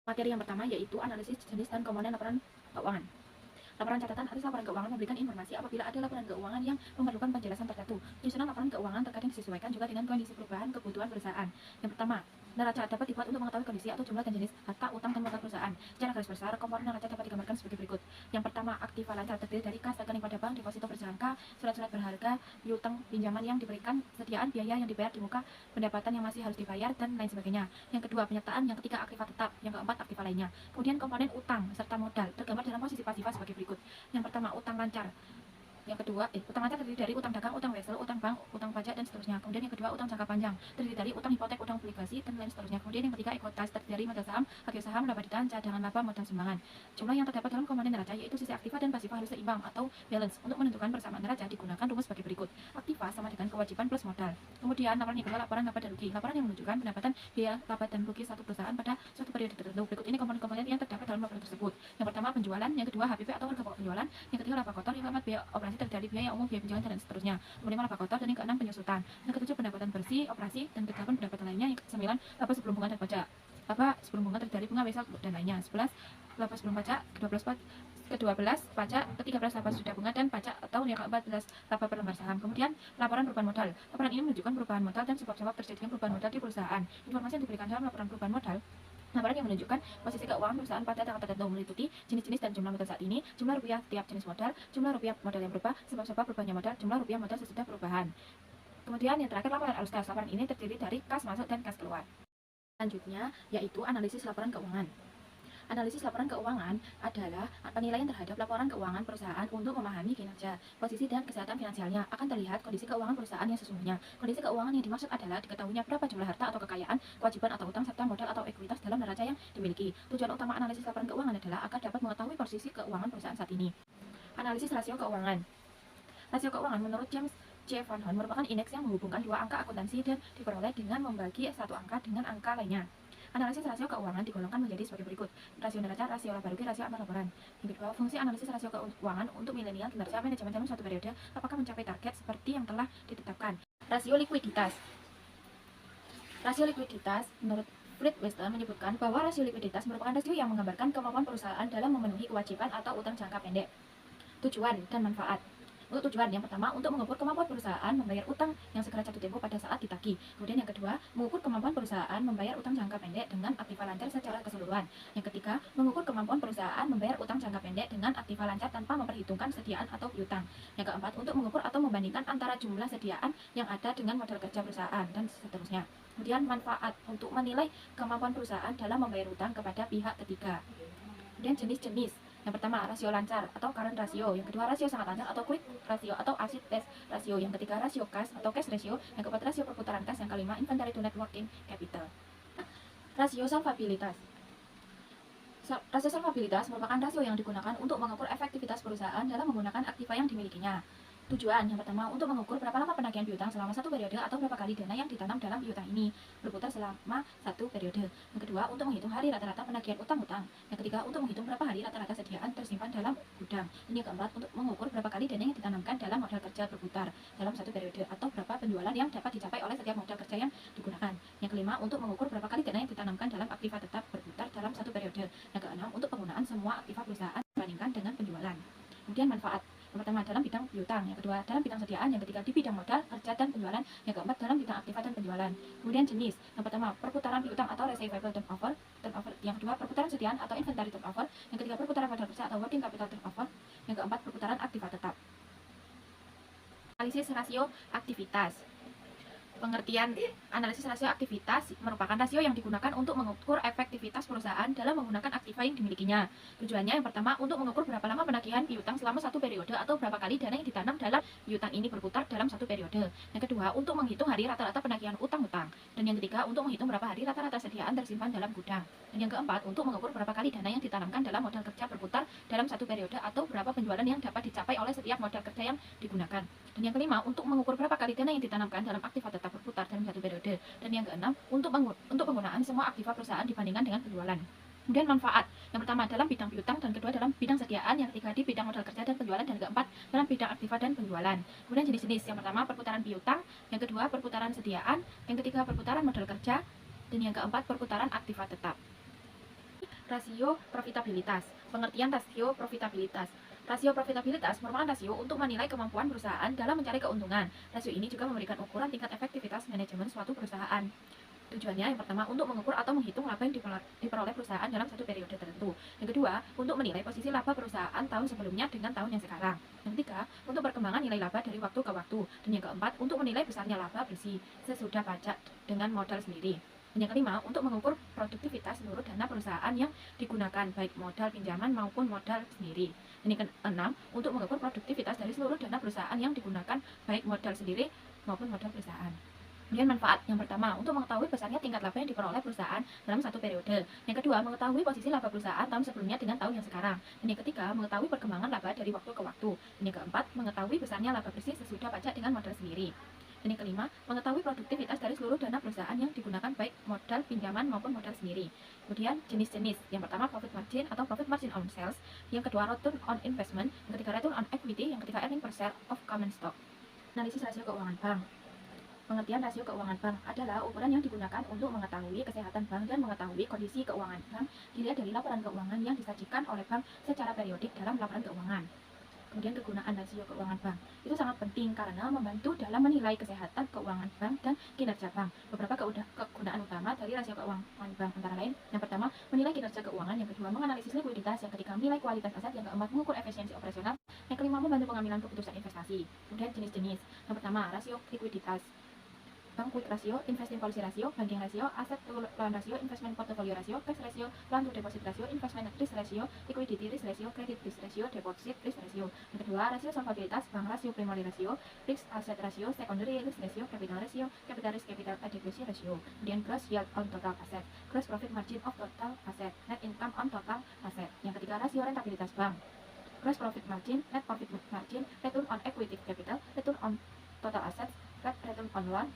Materi yang pertama yaitu analisis jenis dan komponen laporan keuangan. Laporan catatan atas laporan keuangan memberikan informasi apabila ada laporan keuangan yang memerlukan penjelasan tertentu. Penyusunan laporan keuangan terkadang disesuaikan juga dengan kondisi perubahan kebutuhan perusahaan. Yang pertama, neraca dapat dibuat untuk mengetahui kondisi atau jumlah dan jenis harta, utang, dan modal perusahaan. Secara garis besar, komponen neraca dapat digambarkan sebagai berikut. Yang pertama, aktiva lancar terdiri dari kas, rekening pada bank, deposito berjangka, surat-surat berharga, piutang, pinjaman yang diberikan, sediaan biaya yang dibayar di muka, pendapatan yang masih harus dibayar, dan lain sebagainya. Yang kedua, penyertaan. Yang ketiga, aktiva tetap. Yang keempat, aktiva lainnya. Kemudian komponen utang serta modal tergambar dalam posisi pasifah sebagai berikut. Yang pertama, utang lancar. Yang kedua, utang lancar terdiri dari utang dagang, utang wesel, utang bank, utang pajak, dan seterusnya. Kemudian yang kedua, utang jangka panjang terdiri dari utang hipotek, utang obligasi, dan lain seterusnya. Kemudian yang ketiga, ekuitas terdiri dari modal saham, hak saham, laba ditahan, cadangan laba, modal sumbangan. Jumlah yang terdapat dalam komponen neraca yaitu sisi aktiva dan pasifah harus seimbang atau balance. Untuk menentukan persamaan neraca digunakan rumus sebagai berikut. Aktiva sama dengan kewajiban plus modal. Kemudian laporan yang kedua, laporan laba dan rugi. Laporan yang menunjukkan pendapatan, biaya, laba dan rugi satu perusahaan pada suatu periode tertentu. Berikut ini komponen-komponen yang terdapat dalam laporan tersebut. Yang pertama, penjualan. Yang kedua, HPP atau harga pokok penjualan. Yang ketiga, laba kotor. Yang keempat, biaya operasi terdiri dari biaya umum, biaya penjualan, dan seterusnya. Kemudian laba kotor. Dan yang keenam, penyusutan. Yang ketujuh, pendapatan bersih operasi. Dan kedelapan, pendapatan lainnya. Yang kesembilan, laba sebelum bunga dan pajak. Laba sebelum bunga terdiri dari bunga, wesel, dan lainnya. 11, laba sebelum pajak. Ke-12 pajak. Ke-13, laba sudah bunga dan pajak, atau yang ke-14, laba per lembar saham. Kemudian laporan perubahan modal. Laporan ini menunjukkan perubahan modal dan sebab-sebab terjadinya perubahan modal di perusahaan. Informasi yang diberikan dalam laporan perubahan modal, laporan yang menunjukkan posisi keuangan perusahaan pada tanggal tertentu, meliputi jenis-jenis dan jumlah modal saat ini, jumlah rupiah tiap jenis modal, jumlah rupiah modal yang berubah, sebab-sebab perubahannya modal, jumlah rupiah modal sesudah perubahan. Kemudian yang terakhir, laporan arus kas. Laporan ini terdiri dari kas masuk dan kas keluar. Selanjutnya yaitu analisis laporan keuangan. Analisis laporan keuangan adalah penilaian terhadap laporan keuangan perusahaan untuk memahami kinerja, posisi, dan kesehatan finansialnya. Akan terlihat kondisi keuangan perusahaan yang sesungguhnya. Kondisi keuangan yang dimaksud adalah diketahuinya berapa jumlah harta atau kekayaan, kewajiban atau utang, serta modal atau ekuitas dalam neraca yang dimiliki. Tujuan utama analisis laporan keuangan adalah agar dapat mengetahui posisi keuangan perusahaan saat ini. Analisis rasio keuangan. Rasio keuangan menurut James J. Van Horn merupakan indeks yang menghubungkan dua angka akuntansi dan diperoleh dengan membagi satu angka dengan angka lainnya. Analisis rasio keuangan digolongkan menjadi sebagai berikut. Rasio neraca, rasio laba rugi, rasio antar laporan. Yang kedua, fungsi analisis rasio keuangan untuk milenial kinerja manajemen dalam suatu periode apakah mencapai target seperti yang telah ditetapkan. Rasio likuiditas. Rasio likuiditas menurut Fred Weston menyebutkan bahwa rasio likuiditas merupakan rasio yang menggambarkan kemampuan perusahaan dalam memenuhi kewajiban atau utang jangka pendek. Tujuan dan manfaat. Untuk tujuan yang pertama, untuk mengukur kemampuan perusahaan membayar utang yang segera jatuh tempo pada saat ditagih. Kemudian yang kedua, mengukur kemampuan perusahaan membayar utang jangka pendek dengan aktiva lancar secara keseluruhan. Yang ketiga, mengukur kemampuan perusahaan membayar utang jangka pendek dengan aktiva lancar tanpa memperhitungkan sediaan atau piutang. Yang keempat, untuk mengukur atau membandingkan antara jumlah sediaan yang ada dengan modal kerja perusahaan, dan seterusnya. Kemudian manfaat, untuk menilai kemampuan perusahaan dalam membayar utang kepada pihak ketiga. Kemudian jenis-jenis. Yang pertama, rasio lancar atau current ratio. Yang kedua, rasio sangat lancar atau quick ratio atau acid test ratio. Yang ketiga, rasio kas atau cash ratio. Yang keempat, rasio perputaran kas. Yang kelima, inventory to net working capital. Rasio solvabilitas. Rasio solvabilitas merupakan rasio yang digunakan untuk mengukur efektivitas perusahaan dalam menggunakan aktiva yang dimilikinya. Tujuan yang pertama, untuk mengukur berapa lama penagihan piutang selama satu periode atau berapa kali dana yang ditanam dalam piutang ini berputar selama satu periode. Yang kedua, untuk menghitung hari rata-rata penagihan utang-utang. Yang ketiga, untuk menghitung berapa hari rata-rata sediaan tersimpan dalam gudang. Dan yang keempat, untuk mengukur berapa kali dana yang ditanamkan dalam modal kerja berputar dalam satu periode atau berapa penjualan yang dapat dicapai oleh setiap modal kerja yang digunakan. Yang kelima, untuk mengukur berapa kali dana yang ditanamkan dalam aktiva tetap berputar dalam satu periode. Yang keenam, untuk penggunaan semua aktiva perusahaan dibandingkan dengan penjualan. Kemudian manfaat. Yang pertama, dalam bidang piutang. Yang kedua, dalam bidang sediaan. Yang ketiga, di bidang modal kerja dan penjualan. Yang keempat, dalam bidang aktiva dan penjualan. Kemudian jenis. Yang pertama, perputaran piutang atau receivable turnover. Yang kedua, perputaran sediaan atau inventory turnover. Yang ketiga, perputaran modal kerja atau working capital turnover. Yang keempat, perputaran aktiva tetap. Analisis rasio aktivitas. Pengertian analisis rasio aktivitas merupakan rasio yang digunakan untuk mengukur efektivitas perusahaan dalam menggunakan aktiva yang dimilikinya. Tujuannya yang pertama, untuk mengukur berapa lama penagihan piutang selama satu periode atau berapa kali dana yang ditanam dalam piutang ini berputar dalam satu periode. Yang kedua, untuk menghitung hari rata-rata penagihan utang-utang. Dan yang ketiga, untuk menghitung berapa hari rata-rata sediaan tersimpan dalam gudang. Dan yang keempat, untuk mengukur berapa kali dana yang ditanamkan dalam modal kerja berputar dalam satu periode atau berapa penjualan yang dapat dicapai oleh setiap modal kerja yang digunakan. Dan yang kelima, untuk mengukur berapa kali dana yang ditanamkan dalam aktiva tetap berputar dalam satu periode. Dan yang keenam, untuk penggunaan semua aktiva perusahaan dibandingkan dengan penjualan. Kemudian manfaat. Yang pertama, dalam bidang piutang. Dan kedua, dalam bidang sediaan. Yang ketiga, di bidang modal kerja dan penjualan. Dan keempat, dalam bidang aktiva dan penjualan. Kemudian jenis-jenis. Yang pertama, perputaran piutang. Yang kedua, perputaran sediaan. Yang ketiga, perputaran modal kerja. Dan yang keempat, perputaran aktiva tetap. Rasio profitabilitas. Pengertian rasio profitabilitas. Rasio profitabilitas merupakan rasio untuk menilai kemampuan perusahaan dalam mencari keuntungan. Rasio ini juga memberikan ukuran tingkat efektivitas manajemen suatu perusahaan. Tujuannya yang pertama untuk mengukur atau menghitung laba yang diperoleh perusahaan dalam satu periode tertentu. Yang kedua, untuk menilai posisi laba perusahaan tahun sebelumnya dengan tahun yang sekarang. Yang ketiga, untuk perkembangan nilai laba dari waktu ke waktu. Dan yang keempat, untuk menilai besarnya laba bersih sesudah pajak dengan modal sendiri. Dan yang kelima, untuk mengukur produktivitas seluruh dana perusahaan yang digunakan, baik modal pinjaman maupun modal sendiri. Dan yang keenam, untuk mengukur produktivitas dari seluruh dana perusahaan yang digunakan, baik modal sendiri maupun modal perusahaan. Kemudian manfaat yang pertama, untuk mengetahui besarnya tingkat laba yang diperoleh perusahaan dalam satu periode. Yang kedua, mengetahui posisi laba perusahaan tahun sebelumnya dengan tahun yang sekarang. Dan yang ketiga, mengetahui perkembangan laba dari waktu ke waktu. Dan yang keempat, mengetahui besarnya laba bersih sesudah pajak dengan modal sendiri. Dan yang kelima, mengetahui produktivitas dari seluruh dana perusahaan yang digunakan, baik modal pinjaman maupun modal sendiri. Kemudian jenis-jenis, yang pertama profit margin atau profit margin on sales, yang kedua return on investment, yang ketiga return on equity, yang ketiga earning per share of common stock. Analisis rasio keuangan bank. Pengertian rasio keuangan bank adalah ukuran yang digunakan untuk mengetahui kesehatan bank dan mengetahui kondisi keuangan bank dilihat dari laporan keuangan yang disajikan oleh bank secara periodik dalam laporan keuangan. Kemudian kegunaan rasio keuangan bank itu sangat penting karena membantu dalam menilai kesehatan keuangan bank dan kinerja bank. Beberapa kegunaan utama dari rasio keuangan bank antara lain, yang pertama menilai kinerja keuangan, yang kedua menganalisis likuiditas, yang ketiga menilai kualitas aset, yang keempat mengukur efisiensi operasional, yang kelima membantu pengambilan keputusan investasi. Kemudian jenis-jenis, yang pertama rasio likuiditas. Bank quick ratio, investing policy ratio, banking ratio, asset to loan ratio, investment portfolio ratio, cash ratio, loan to deposit ratio, investment risk ratio, liquidity risk ratio, credit risk ratio, deposit risk ratio. Yang kedua, rasio solvabilitas, bank rasio, primary ratio, risk asset ratio, secondary risk ratio, capital ratio, capital risk capital adequacy ratio. Kemudian gross yield on total asset, gross profit margin of total asset, net income on total asset. Yang ketiga, rasio rentabilitas bank, gross profit margin, net profit margin, return on equity capital, return on total assets, return on loan,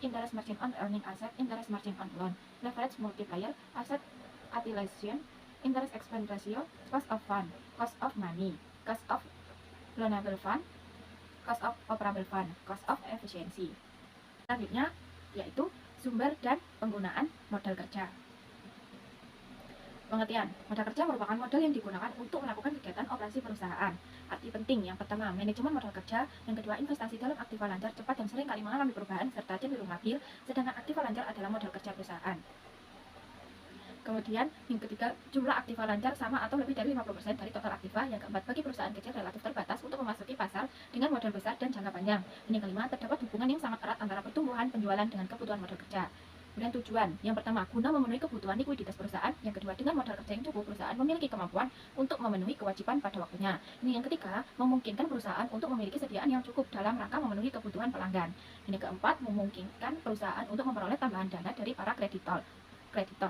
interest margin on earning asset, interest margin on loan, leverage multiplier, asset utilization, interest expense ratio, cost of fund, cost of money, cost of loanable fund, cost of operable fund, cost of efficiency. Selanjutnya yaitu sumber dan penggunaan modal kerja. Pengertian, modal kerja merupakan modal yang digunakan untuk melakukan kegiatan operasi perusahaan. Arti penting, yang pertama, manajemen modal kerja, yang kedua, investasi dalam aktiva lancar cepat yang sering kali mengalami perubahan serta cenderung labil, sedangkan aktiva lancar adalah modal kerja perusahaan. Kemudian, yang ketiga, jumlah aktiva lancar sama atau lebih dari 50% dari total aktiva. Yang keempat, bagi perusahaan kecil relatif terbatas untuk memasuki pasar dengan modal besar dan jangka panjang. Dan yang kelima, terdapat hubungan yang sangat erat antara pertumbuhan penjualan dengan kebutuhan modal kerja. Kemudian tujuan, yang pertama, guna memenuhi kebutuhan likuiditas perusahaan. Yang kedua, dengan modal kerja yang cukup, perusahaan memiliki kemampuan untuk memenuhi kewajiban pada waktunya. Ini yang ketiga, memungkinkan perusahaan untuk memiliki sediaan yang cukup dalam rangka memenuhi kebutuhan pelanggan. Ini keempat, memungkinkan perusahaan untuk memperoleh tambahan dana dari para kreditor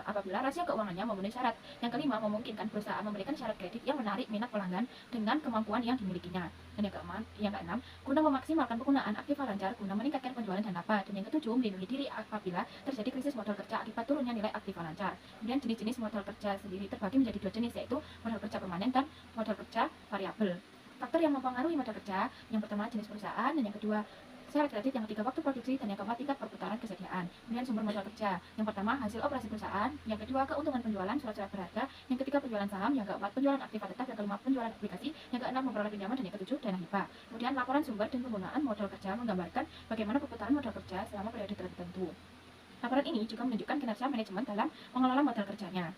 apabila rasio keuangannya memenuhi syarat. Yang kelima, memungkinkan perusahaan memberikan syarat kredit yang menarik minat pelanggan dengan kemampuan yang dimilikinya. Dan yang keenam, guna memaksimalkan penggunaan aktiva lancar guna meningkatkan penjualan dan laba. Dan yang ketujuh, melindungi diri apabila terjadi krisis modal kerja akibat turunnya nilai aktiva lancar. Kemudian jenis-jenis modal kerja sendiri terbagi menjadi dua jenis, yaitu modal kerja permanen dan modal kerja variabel. Faktor yang mempengaruhi modal kerja, yang pertama jenis perusahaan, dan yang kedua syarat kredit, yang ketiga waktu produksi, dan yang keempat tingkat perputaran kesediaan. Kemudian sumber modal kerja, yang pertama hasil operasi perusahaan, yang kedua keuntungan penjualan surat-surat berharga, yang ketiga penjualan saham, yang keempat penjualan aktiva tetap, yang kelima penjualan obligasi, yang keenam memperoleh pinjaman, dan yang ketujuh dana hibah. Kemudian laporan sumber dan penggunaan modal kerja menggambarkan bagaimana perputaran modal kerja selama periode tertentu. Laporan ini juga menunjukkan kinerja manajemen dalam mengelola modal kerjanya.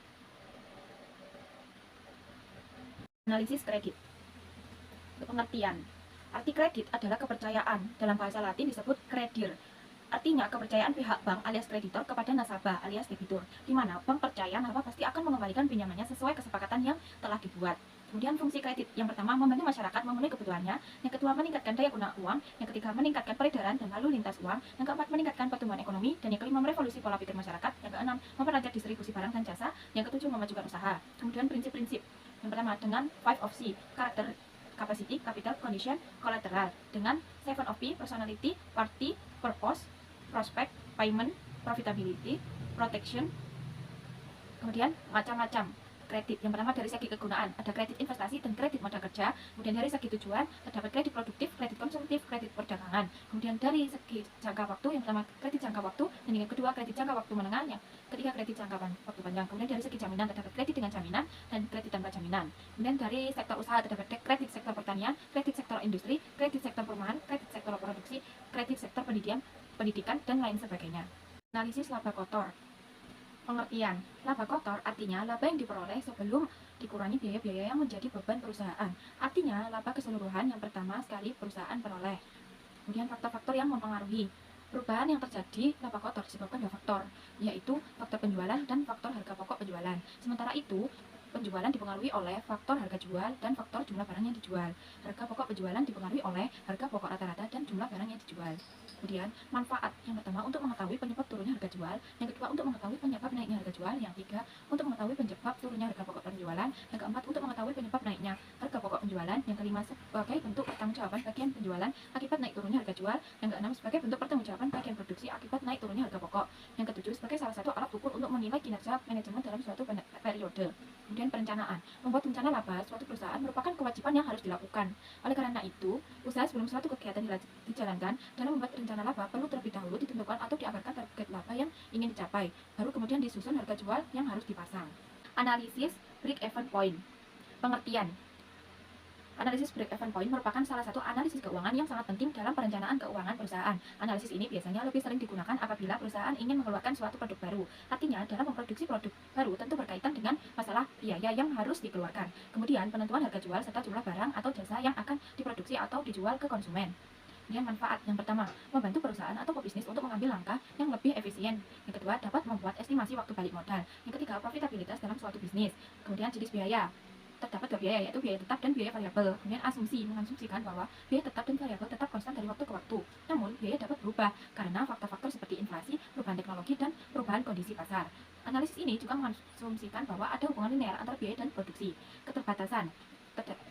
Analisis kredit. Pengertian. Arti kredit adalah kepercayaan. Dalam bahasa Latin disebut creditor. Artinya kepercayaan pihak bank alias kreditor kepada nasabah alias debitur, di mana bank percaya nasabah pasti akan mengembalikan pinjamannya sesuai kesepakatan yang telah dibuat. Kemudian fungsi kredit, yang pertama membantu masyarakat memenuhi kebutuhannya, yang kedua meningkatkan daya guna uang, yang ketiga meningkatkan peredaran dan lalu lintas uang, yang keempat meningkatkan pertumbuhan ekonomi, dan yang kelima merevolusi pola pikir masyarakat, yang keenam memperlancar distribusi barang dan jasa, yang ketujuh memajukan usaha. Kemudian prinsip-prinsip, yang pertama dengan 5 of C, karakter, capacity, capital, condition, collateral, dengan 7 of P, personality, party, purpose, prospect, payment, profitability, protection. Kemudian macam-macam kredit. Yang pertama dari segi kegunaan, ada kredit investasi dan kredit modal kerja. Kemudian dari segi tujuan, terdapat kredit produktif, kredit konsumtif, kredit perdagangan. Kemudian dari segi jangka waktu, yang pertama kredit jangka waktu, dan yang kedua kredit jangka waktu menengah, yang ketiga kredit jangka waktu panjang. Kemudian dari segi jaminan, terdapat kredit dengan jaminan dan kredit tanpa jaminan. Kemudian dari sektor usaha, terdapat kredit sektor pertanian, kredit sektor industri, kredit sektor perumahan, kredit sektor produksi, kredit sektor pendidikan, dan lain sebagainya. Analisis laba kotor. Pengertian, laba kotor artinya laba yang diperoleh sebelum dikurangi biaya-biaya yang menjadi beban perusahaan. Artinya, laba keseluruhan yang pertama sekali perusahaan peroleh. Kemudian faktor-faktor yang mempengaruhi. Perubahan yang terjadi laba kotor disebabkan dua faktor, yaitu faktor penjualan dan faktor harga pokok penjualan. Sementara itu, penjualan dipengaruhi oleh faktor harga jual dan faktor jumlah barang yang dijual. Harga pokok penjualan dipengaruhi oleh harga pokok rata-rata dan jumlah barang yang dijual. Kemudian, manfaat yang pertama untuk mengetahui penyebab turunnya harga jual, yang kedua untuk mengetahui penyebab naiknya harga jual, yang ketiga untuk mengetahui penyebab turunnya harga pokok penjualan, yang keempat untuk mengetahui penyebab naiknya harga pokok penjualan, yang kelima sebagai bentuk pertanggungjawaban bagian penjualan akibat naik turunnya harga jual, yang keenam sebagai bentuk pertanggungjawaban bagian produksi akibat naik turunnya harga pokok, yang ketujuh sebagai salah satu alat ukur untuk menilai kinerja manajemen dalam suatu periode. Kemudian perencanaan, membuat rencana laba suatu perusahaan merupakan kewajiban yang harus dilakukan. Oleh karena itu, usaha sebelum suatu kegiatan dijalankan dalam membuat rencana laba perlu terlebih dahulu ditentukan atau dianggarkan target laba yang ingin dicapai, baru kemudian disusun harga jual yang harus dipasang. Analisis break-even point. Pengertian, analisis break-even point merupakan salah satu analisis keuangan yang sangat penting dalam perencanaan keuangan perusahaan. Analisis ini biasanya lebih sering digunakan apabila perusahaan ingin mengeluarkan suatu produk baru. Artinya, dalam memproduksi produk baru tentu berkaitan dengan masalah biaya yang harus dikeluarkan. Kemudian, penentuan harga jual serta jumlah barang atau jasa yang akan diproduksi atau dijual ke konsumen. Kemudian manfaat, yang pertama, membantu perusahaan atau pebisnis untuk mengambil langkah yang lebih efisien. Yang kedua, dapat membuat estimasi waktu balik modal. Yang ketiga, profitabilitas dalam suatu bisnis. Kemudian jenis biaya. Terdapat dua biaya, yaitu biaya tetap dan biaya variabel. Kemudian asumsi, mengasumsikan bahwa biaya tetap dan variabel tetap konstan dari waktu ke waktu. Namun, biaya dapat berubah karena faktor-faktor seperti inflasi, perubahan teknologi, dan perubahan kondisi pasar. Analisis ini juga mengasumsikan bahwa ada hubungan linear antara biaya dan produksi. Keterbatasan.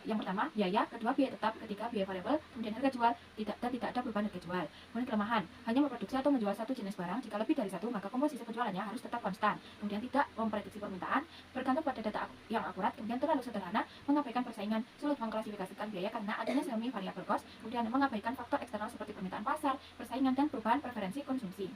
Yang pertama, biaya, kedua biaya tetap, ketiga biaya variabel, kemudian harga jual, tidak ada perubahan harga jual. Kemudian kelemahan, hanya memproduksi atau menjual satu jenis barang, jika lebih dari satu, maka komposisi penjualannya harus tetap konstan. Kemudian tidak memprediksi permintaan, bergantung pada data yang akurat, kemudian terlalu sederhana, mengabaikan persaingan, sulit mengklasifikasikan biaya karena adanya semi variable cost, kemudian mengabaikan faktor eksternal seperti permintaan pasar, persaingan, dan perubahan preferensi konsumsi.